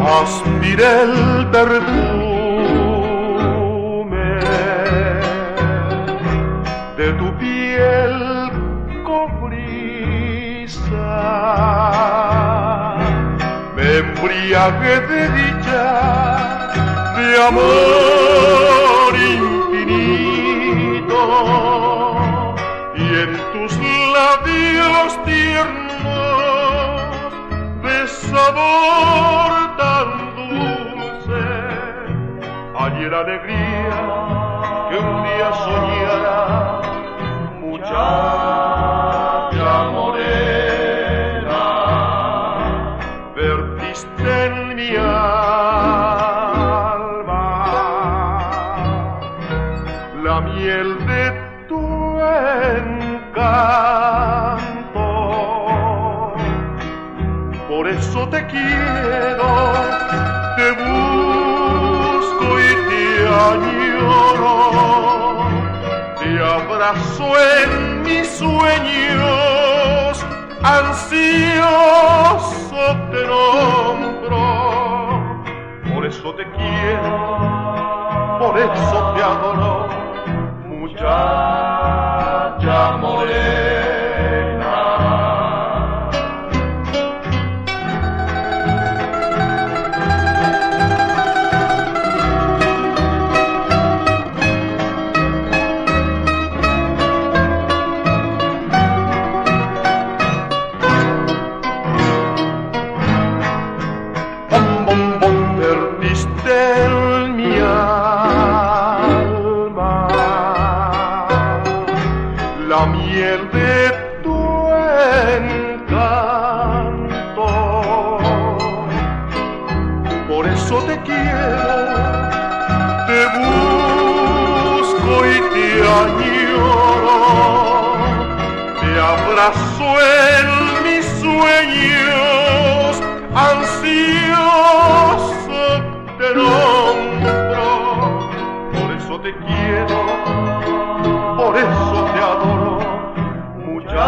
aspiré el perfume de tu piel cobriza, me embriagué de dicha, de amor infinito, y en tus labios tiernos de sabor tan dulce hallé la alegría que un día soñara, muchacha morena. Vertiste en mi alma la miel de tu encanto, por eso te quiero, te busco y te añoro, te abrazo en mis sueños, ansioso te nombro, por eso te quiero, por eso te adoro, muchacha morena. Perdiste en mi alma la miel de tu encanto, por eso te quiero, te busco y te añoro, te abrazo en mis sueños, ansioso te nombro, por eso te quiero, por eso te adoro, muchacha.